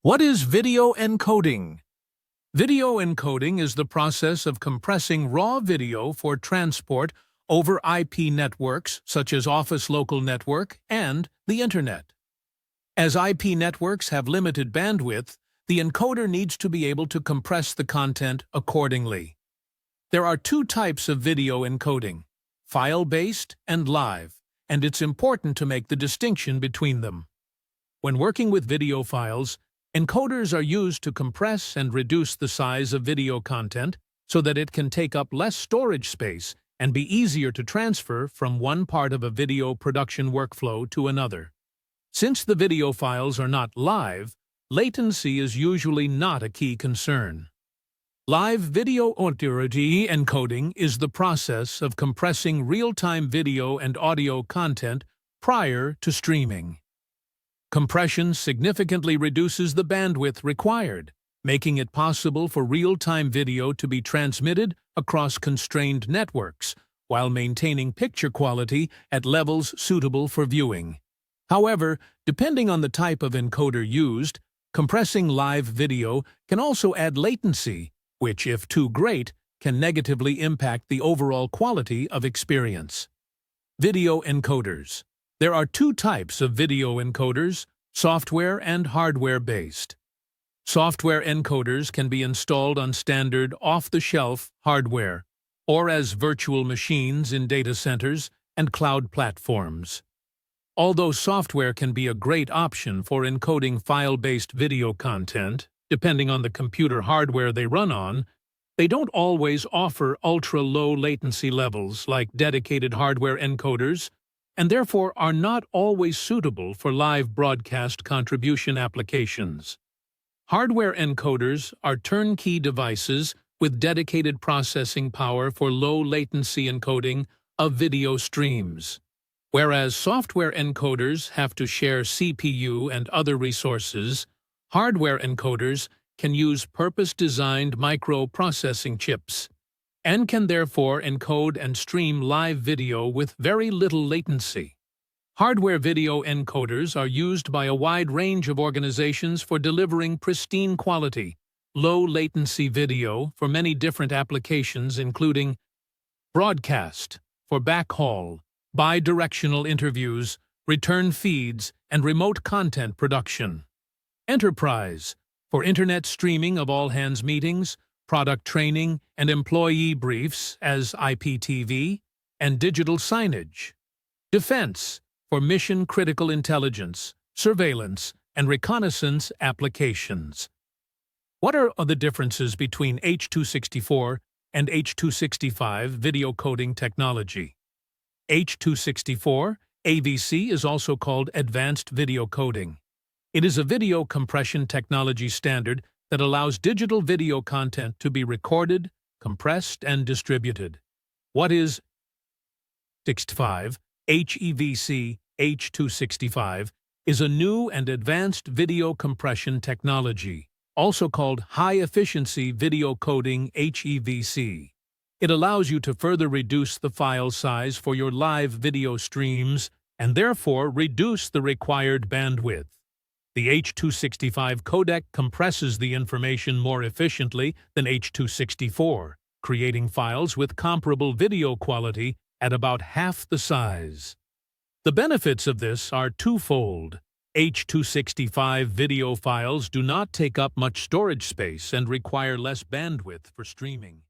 What is video encoding? Video encoding is the process of compressing raw video for transport over IP networks such as Office Local Network and the Internet. As IP networks have limited bandwidth, the encoder needs to be able to compress the content accordingly. There are two types of video encoding, file-based and live, and it's important to make the distinction between them. When working with video files, encoders are used to compress and reduce the size of video content so that it can take up less storage space and be easier to transfer from one part of a video production workflow to another. Since the video files are not live, latency is usually not a key concern. Live video encoding is the process of compressing real-time video and audio content prior to streaming. Compression significantly reduces the bandwidth required, making it possible for real-time video to be transmitted across constrained networks while maintaining picture quality at levels suitable for viewing. However, depending on the type of encoder used, compressing live video can also add latency, which, if too great, can negatively impact the overall quality of experience. Video encoders. There are two types of video encoders, software and hardware-based. Software encoders can be installed on standard off-the-shelf hardware, or as virtual machines in data centers and cloud platforms. Although software can be a great option for encoding file-based video content, depending on the computer hardware they run on, they don't always offer ultra-low latency levels like dedicated hardware encoders, and therefore are not always suitable for live broadcast contribution applications. Hardware encoders are turnkey devices with dedicated processing power for low-latency encoding of video streams, whereas software encoders have to share CPU and other resources. Hardware encoders can use purpose-designed microprocessing chips and can therefore encode and stream live video with very little latency. Hardware video encoders are used by a wide range of organizations for delivering pristine quality, low-latency video for many different applications including broadcast, for backhaul, bidirectional interviews, return feeds, and remote content production. Enterprise, for internet streaming of all-hands meetings, product training, and employee briefs as IPTV, and digital signage. Defense, for mission-critical intelligence, surveillance, and reconnaissance applications. What are the differences between H.264 and H.265 video coding technology? H.264, HEVC, is also called Advanced Video Coding. It is a video compression technology standard that allows digital video content to be recorded, compressed, and distributed. What is H.265? HEVC H.265 is a new and advanced video compression technology, also called high-efficiency video coding HEVC. It allows you to further reduce the file size for your live video streams and therefore reduce the required bandwidth. The H.265 codec compresses the information more efficiently than H.264, creating files with comparable video quality at about half the size. The benefits of this are twofold. H.265 video files do not take up much storage space and require less bandwidth for streaming.